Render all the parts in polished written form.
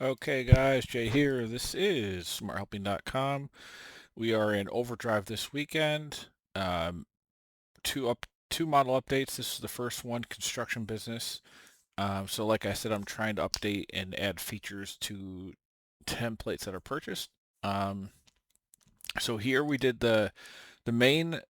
Okay guys, Jay here. This is SmartHelping.com. We are in overdrive this weekend. Um, two model updates. This is the first one, construction business. So like I said, I'm trying to update and add features to templates that are purchased. Um, so here we did the main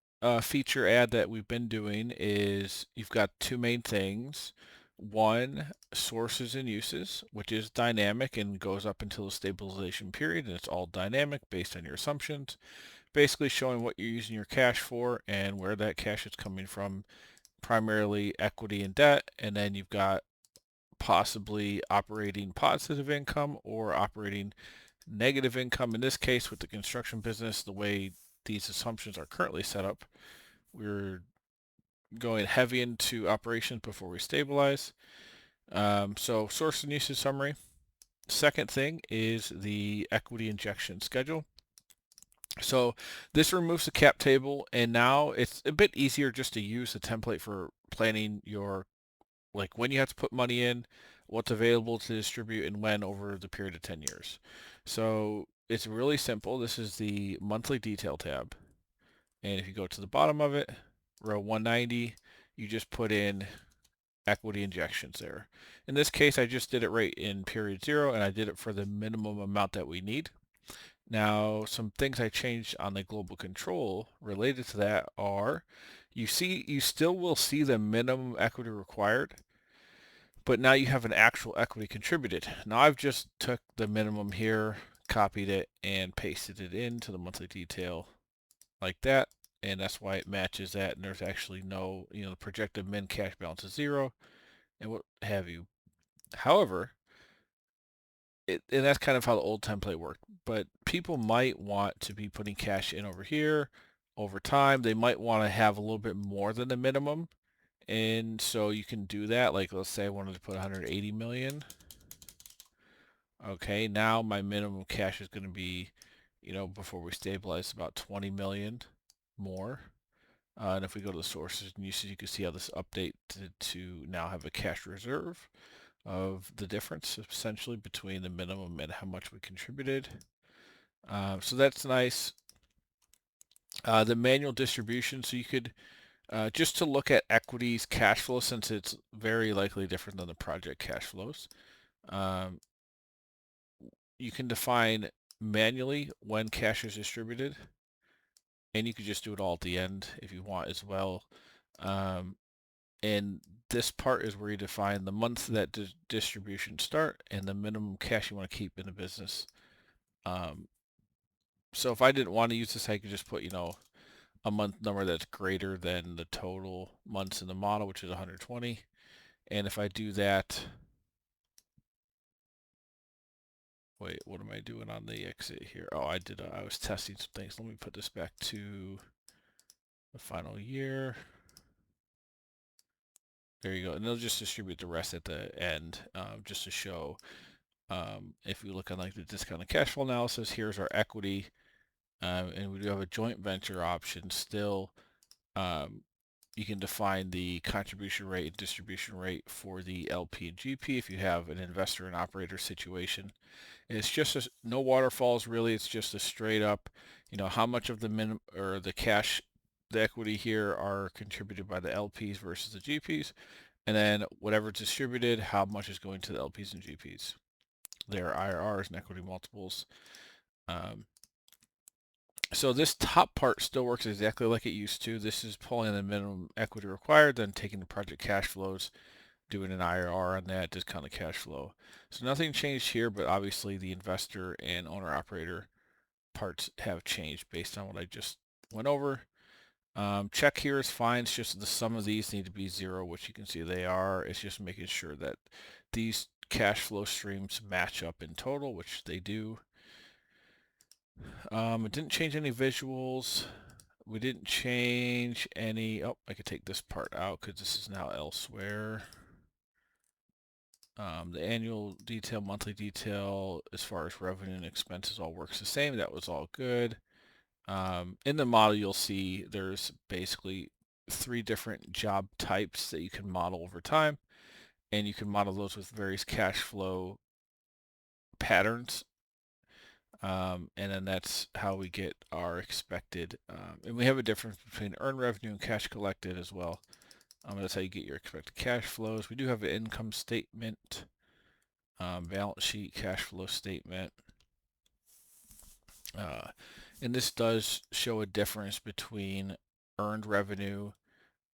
feature add that we've been doing is you've got two main things. One, sources and uses, which is dynamic and goes up until the stabilization period, and it's all dynamic based on your assumptions, basically showing what you're using your cash for and where that cash is coming from, primarily equity and debt, and then you've got possibly operating positive income or operating negative income. In this case, with the construction business, the way these assumptions are currently set up, we're going heavy into operations before we stabilize. So source and usage summary. Second thing is the equity injection schedule. So this removes the cap table, and now it's a bit easier just to use the template for planning your, like, when you have to put money in, what's available to distribute, and when over the period of 10 years. So it's really simple. This is the monthly detail tab. And if you go to the bottom of it, row 190, you just put in equity injections there. In this case, I just did it right in period 0, and I did it for the minimum amount that we need. Now, some things I changed on the global control related to that are, you still will see the minimum equity required, but now you have an actual equity contributed. Now I've just took the minimum here, copied it, and pasted it into the monthly detail like that, and that's why it matches that, and there's actually no, the projected min cash balance is 0, and what have you. However, and that's kind of how the old template worked, but people might want to be putting cash in over here over time. They might want to have a little bit more than the minimum, and so you can do that. Like, let's say I wanted to put 180 million. Okay, now my minimum cash is going to be, before we stabilize, about 20 million more. And if we go to the sources and uses, you can see how this updated to now have a cash reserve of the difference essentially between the minimum and how much we contributed. So that's nice. The manual distribution, so you could, just to look at equities cash flow, since it's very likely different than the project cash flows, um, you can define manually when cash is distributed, and you could just do it all at the end if you want as well. Um, and this part is where you define the month that distribution start and the minimum cash you want to keep in the business. Um, so if I didn't want to use this, I could just put, a month number that's greater than the total months in the model, which is 120. And if I do that, wait, what am I doing on the exit here? Oh, I was testing some things. Let me put this back to the final year. There you go. And they'll just distribute the rest at the end, just to show. If we look on like the discounted cash flow analysis, here's our equity, and we do have a joint venture option still. Um, you can define the contribution rate and distribution rate for the LP and GP if you have an investor and operator situation. And it's just no waterfalls really. It's just a straight up, how much of the minimum or the cash, the equity here are contributed by the LPs versus the GPs, and then whatever distributed, how much is going to the LPs and GPs. Their IRRs and equity multiples. Um, so this top part still works exactly like it used to. This is pulling the minimum equity required, then taking the project cash flows, doing an IRR on that, discounted cash flow. So nothing changed here, but obviously the investor and owner operator parts have changed based on what I just went over. Check here is fine. It's just the sum of these need to be 0, which you can see they are. It's just making sure that these cash flow streams match up in total, which they do. It didn't change any visuals. We didn't change any. Oh, I could take this part out because this is now elsewhere. The annual detail, monthly detail, as far as revenue and expenses, all works the same. That was all good. In the model, you'll see there's basically 3 different job types that you can model over time, and you can model those with various cash flow patterns. And then that's how we get our expected. And we have a difference between earned revenue and cash collected as well. That's how you get your expected cash flows. We do have an income statement, balance sheet, cash flow statement. And this does show a difference between earned revenue,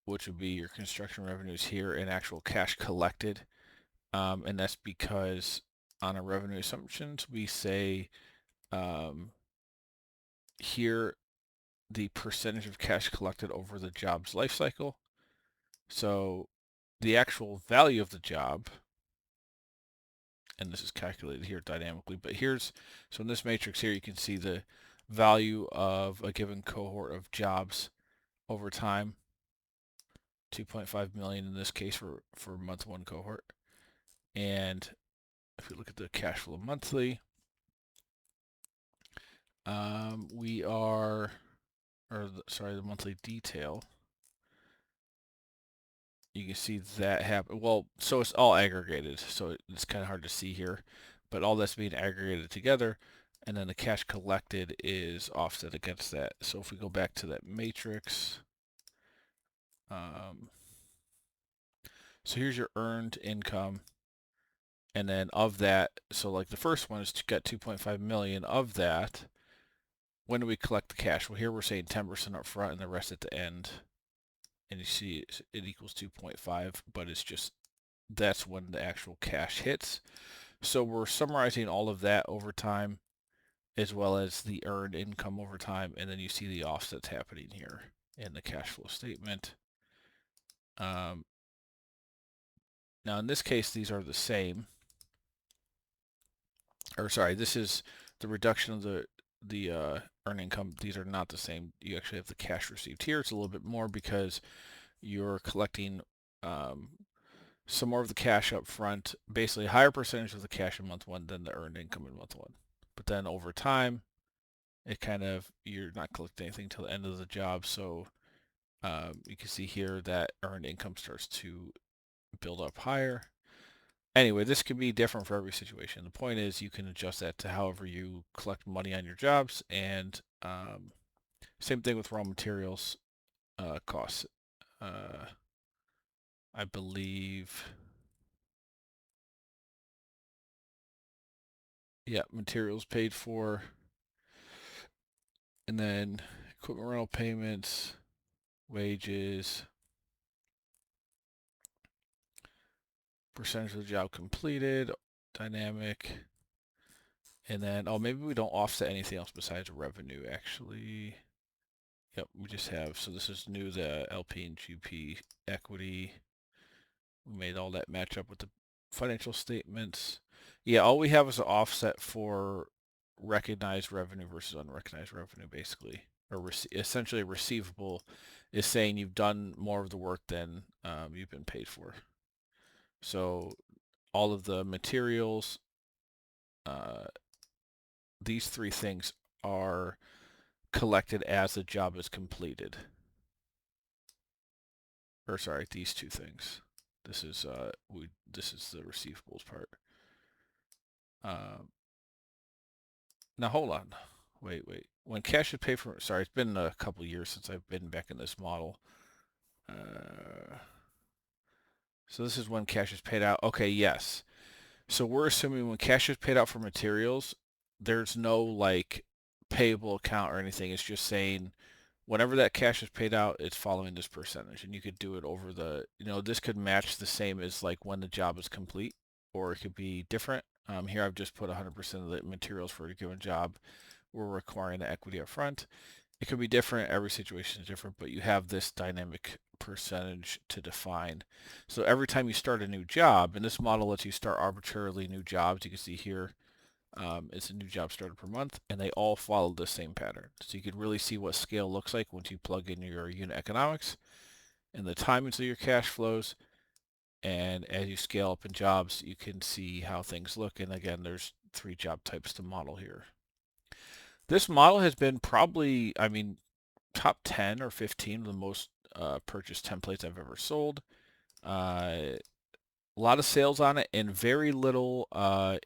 which would be your construction revenues here, and actual cash collected. And that's because on our revenue assumptions, we say here the percentage of cash collected over the job's life cycle. So the actual value of the job, and this is calculated here dynamically, but so in this matrix here, you can see the value of a given cohort of jobs over time, 2.5 million in this case for month one cohort. And if we look at the cash flow monthly, the monthly detail, you can see that happen. Well, so it's all aggregated, so it's kind of hard to see here, but all that's being aggregated together, and then the cash collected is offset against that. So if we go back to that matrix, so here's your earned income, and then of that, so like the first one is got 2.5 million of that. When do we collect the cash? Well, here we're saying 10% up front and the rest at the end. And you see it equals 2.5, but it's just, that's when the actual cash hits. So we're summarizing all of that over time, as well as the earned income over time, and then you see the offsets happening here in the cash flow statement. Now in this case, these are the same. Or sorry, this is the reduction of the earned income. These are not the same. You actually have the cash received here. It's a little bit more because you're collecting some more of the cash up front, basically a higher percentage of the cash in month one than the earned income in month one. But then over time, it kind of, you're not collecting anything until the end of the job. So you can see here that earned income starts to build up higher. Anyway, this can be different for every situation. The point is you can adjust that to however you collect money on your jobs, and same thing with raw materials costs. I believe, yeah, materials paid for, and then equipment rental payments, wages, percentage of the job completed, dynamic, and then, oh, maybe we don't offset anything else besides revenue, actually. Yep, we just have, so this is new, the LP and GP equity. We made all that match up with the financial statements. Yeah, all we have is an offset for recognized revenue versus unrecognized revenue, basically. Or essentially a receivable is saying you've done more of the work than you've been paid for. So all of the materials, these three things are collected as the job is completed. Or sorry, these two things. This is this is the receivables part. Now hold on. Wait. When cash is paid for, sorry, it's been a couple years since I've been back in this model. So this is when cash is paid out. Okay, yes. So we're assuming when cash is paid out for materials, there's no like payable account or anything. It's just saying whenever that cash is paid out, it's following this percentage. And you could do it over the, this could match the same as like when the job is complete, or it could be different. Here I've just put 100% of the materials for a given job. We're requiring the equity up front. It could be different. Every situation is different, but you have this dynamic percentage to define. So every time you start a new job, and this model lets you start arbitrarily new jobs, you can see here, it's a new job started per month, and they all follow the same pattern. So you can really see what scale looks like once you plug in your unit economics and the timings of your cash flows. And as you scale up in jobs, you can see how things look. And again, there's 3 job types to model here. This model has been probably, top 10 or 15 of the most purchased templates I've ever sold. a lot of sales on it and very little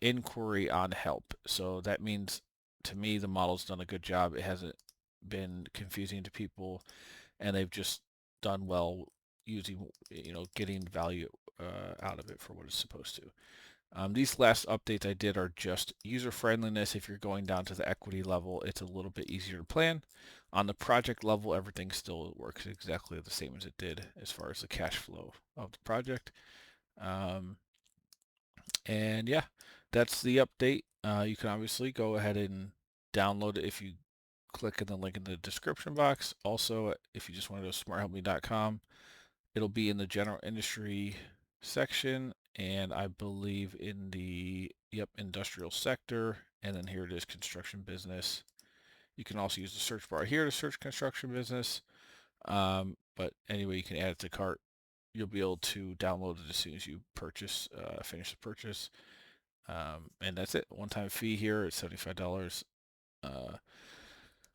inquiry on help. So that means to me the model's done a good job. It hasn't been confusing to people, and they've just done well using, getting value out of it for what it's supposed to. These last updates I did are just user friendliness. If you're going down to the equity level, it's a little bit easier to plan. On the project level, everything still works exactly the same as it did as far as the cash flow of the project. Um, and yeah, that's the update. You can obviously go ahead and download it if you click in the link in the description box. Also, if you just want to go to smarthelping.com, it'll be in the general industry section, and I believe in the industrial sector. And then here it is, construction business. You can also use the search bar here to search construction business. But anyway, you can add it to cart. You'll be able to download it as soon as you finish the purchase. And that's it. One-time fee here is $75.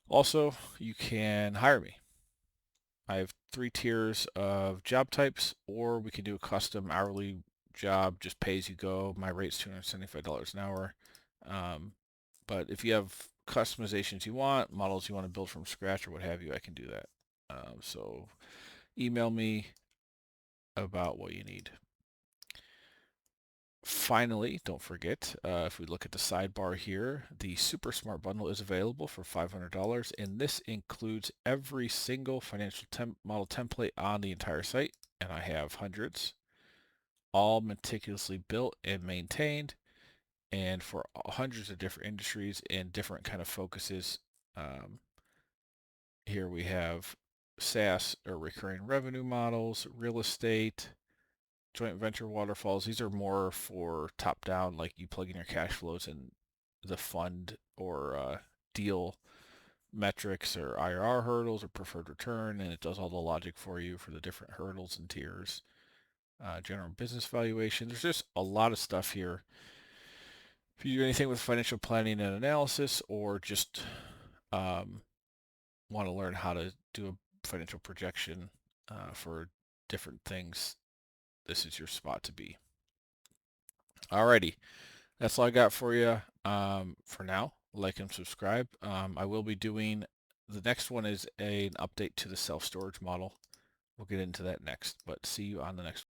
Also, you can hire me. I have 3 tiers of job types, or we can do a custom hourly job, just pay as you go. My rate's $275 an hour. But if you have customizations you want, models you want to build from scratch or what have you, I can do that. So email me about what you need. Finally, don't forget, if we look at the sidebar here, the Super Smart Bundle is available for $500, and this includes every single financial model template on the entire site, and I have hundreds, all meticulously built and maintained, and for hundreds of different industries and different kind of focuses. Here we have SaaS or recurring revenue models, real estate, joint venture waterfalls. These are more for top down, like you plug in your cash flows and the fund or deal metrics or IRR hurdles or preferred return, and it does all the logic for you for the different hurdles and tiers. General business valuation. There's just a lot of stuff here. If you do anything with financial planning and analysis, or just want to learn how to do a financial projection for different things, this is your spot to be. Alrighty, that's all I got for you for now. Like and subscribe. I will be doing, the next one is an update to the self-storage model. We'll get into that next, but see you on the next one.